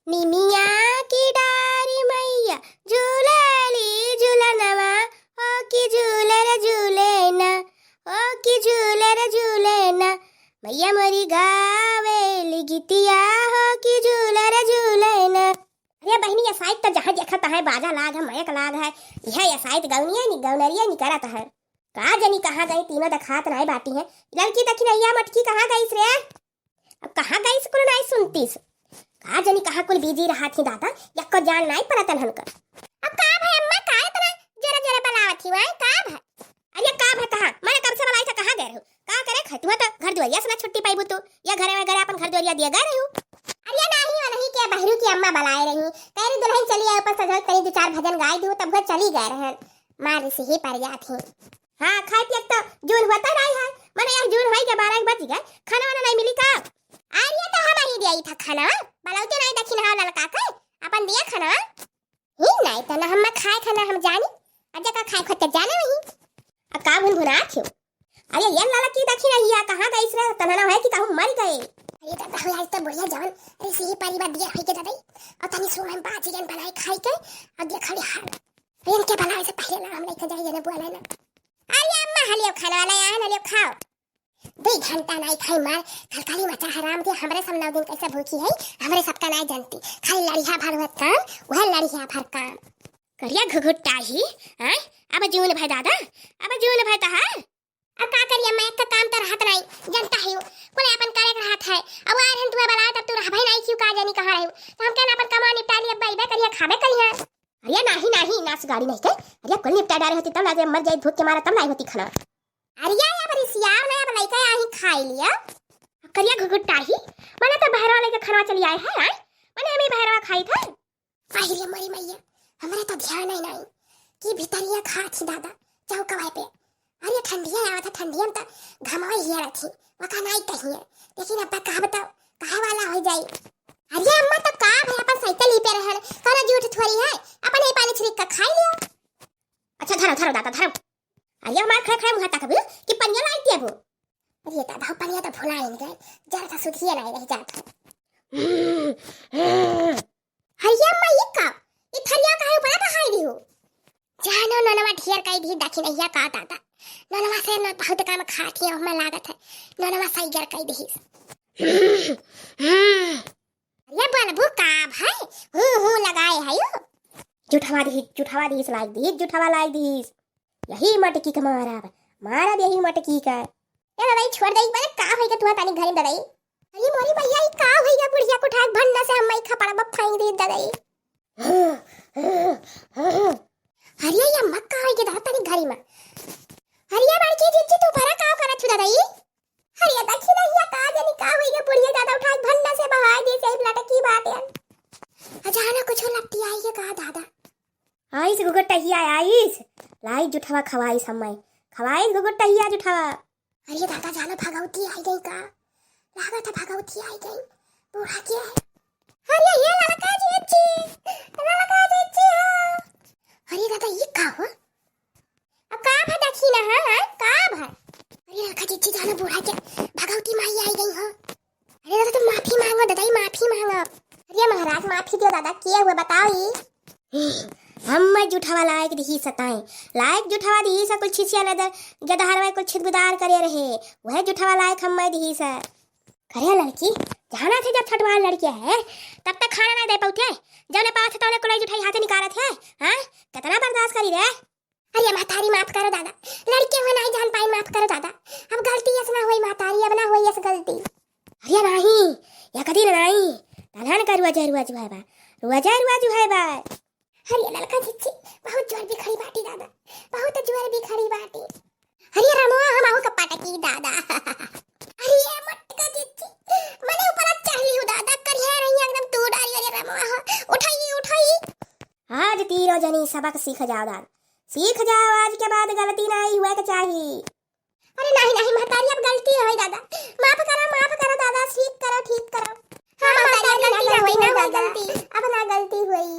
निमिया की डारी मैया झूलेली झूलनवा ओ की झूले रे झूलेना ओ की झूले रे झूलेना मैया मोरी गावेली गीतिया हो की झूले रे झूलेना। अरे बहनी ये साइड तो जहाँ देखा है बाजा लाग है मयक लाग है यह ये साइड गौनिया नी गौनरिया नी करत है का जनी कहाँ गई तीनों दखात नहीं बाटी है लड़की दखिनैया मटकी कहाँ गई रे अब कहाँ गई कुल नहीं सुनतीस का जनी कहाँ कुल बिजी रहा थी दादा यक्को जान नहीं पड़तन हमका अब का भाई अम्मा का इतना जरा जरा बनावत थी वह का भाई अरे का भाई कहाँ मैं कब से बनाई था कहाँ गए हो का करे खतुआ तो घर दुआरिया से ना छुट्टी पाई तू या घरे में घरे अपन घर दुआरिया दिया गए हो अरे नहीं वाला ही के बहरू की अम्मा बुलाए रही तेरी दुल्हन चली आई ऊपर सजल करी दो चार भजन गाय दी तब घर चली गए रहे मार से ही पर गया थी। हाँ खाई पिए तो जून होता नहीं है मैंने यार जून होई के 12 बज गए खाना वाना नहीं मिली का आर्या तो हम ही दिया था खाना बलौते नहीं दखिन हां लड़का के अपन दिया खाना ही नहीं तो ना हम खाए खाना हम जानी अजा का खाए खत जाने नहीं अब का भून भुना थियो अरे ये लड़की दखिन हिया कहां गई रे तनना है कि कहूं मर गए अरे दादा हो आज तो बढ़िया जवन अरे सही परिवार दिया होई के दादा और तनी सो हम बात जन बनाए खाई के अब देख खड़ी हाल ये के बनाए से पहले ना हम नहीं जाए जने बुआ लेना अरे अम्मा हलियो खाना वाला यहाँ हलियो खाओ 2 घंटा नहीं खाई मार खलखली मचा हराम के हमरे सब 9 दिन कैसे भूखी है हमरे सबका नहीं जानती खाली लड़िया भर हुआ काम वह लड़िया भर काम करिया घुघुट्टा ही हैं अब जून भाई दादा अब जून भाई ता अब का करिया मैं का काम तो रहत नहीं जनता है कोई अपन करे रहत है अब आर हम तुम्हें बुलाया तब तू रह भाई नहीं क्यों का जानी कहां रहे तो हम कहना अपन कमा निपटा लिया बैबे करिया खाबे करिया अरे नहीं नाच गाड़ी नहीं के अरे कुल निपटा डारे होती तब लाजे मर जाए भूख के मारा तब लाई होती खाना अरे या बड़ी सियाव ना अब लइका आही खाई लिया करिया घुघुट्टा ही माने तो बहरवा लेके खाना चली आए है माने हमें बहरवा खाई था पहले मरी मैया हमरे तो ध्यान नहीं कि भीतरिया खा थी दादा चौकवाए पे अरे ठंडिया आवा था ठंडिया में तो घमाई हिया रखी वका नहीं कहिए लेकिन अब का बताओ काहे वाला हो जाई अरे अम्मा तो का भाई अपन साइकिल ही पे रहल कौन झूठ थोड़ी है अपन ही पानी छिड़क कर खाई लियो अच्छा धरो दादा धरो अरे हमार खड़े मुंह तक कि पनिया लाई दिया वो अरे दादा पनिया तो भुला ही गए जरा सा सुधिया नहीं रह जाता हरिया अम्मा ये का ये थरिया काहे ऊपर बहाई दी हो जानो ननवा ढेर काई भी दखिन हिया का दादा ननवा से न बहुत काम खाती है हमें लागत है ननवा सही गर काई दी ये बोल भूका भाई हूं लगाए है यो जुठवा दी जुठवा लाई दी यही मटकी का मारा यही मटकी का ए दादा छोड़ दई बने का होई के तू तानी घर में दादा अरे मोरी भैया ई का होई गे बुढ़िया को ठाक भन्ना से हम खपड़ा बप फाई दे दादा हरिया या मक्का होई के दादा तानी घरी में हरिया बड़की जीजी तू भरा का करत छु दादा ई हरिया दखी नहीं का जनी का होई गे बुढ़िया दादा उठा भन्ना से बहा दे से लटकी बात है अचानक कुछ लपटी आई के का दादा आइस गुगट्टा ही आइस लाई जुठवा खवाई समय खवाई गुगट्टा ही जुठवा अरे दादा जानो भगवती आई गई का लगा था भगवती आई गई बूढ़ा क्या है अरे ये लड़का जीजी अरे दादा ये का हो अब का भा दखी ना हां का भा अरे लड़का जीजी जानो बूढ़ा क्या भगवती माई आई गई हो अरे दादा तुम माफी मांगो दादा माफी मांगो अरे महाराज माफी दो दादा क्या हुआ बताओ ये हम जुठावा लायक दी सताए लायक जुठावा दी सा कुल छिछिया नजर गदहार में कुल छिदगुदार करे रहे वह जुठावा लायक हम दी सा करे लड़की जाना थे जब छठवार लड़की है तब तक खाना ना दे पाउथे जब ने पास तो ने कोई जुठाई हाथ निकारत है हां कितना बर्दाश्त करी रे अरे महतारी माफ करो दादा लड़के हो नहीं जान पाई माफ करो दादा अब गलती ऐसा ना होई महतारी अब ना होई ऐसा गलती अरे नहीं या कदी नहीं दादान का रुआ जो है बा हरिया लड़का जीजी बहुत जोर भी खड़ी बाटी दादा बहुत जोर भी खड़ी बाटी हरिया रमवा हम आहो कपाटा की दादा हरिया मटका जीजी मने ऊपर चढ़ली हो दादा करिया रही एकदम तू डारी अरे रमवा उठाई आज तीरो जनी सबक सीख जाओ आज के बाद गलती नहीं हुआ के चाहिए अरे नहीं महतारी अब गलती है दादा माफ करो दादा ठीक करो हां महतारी गलती ना हुई गलती अब ना गलती हुई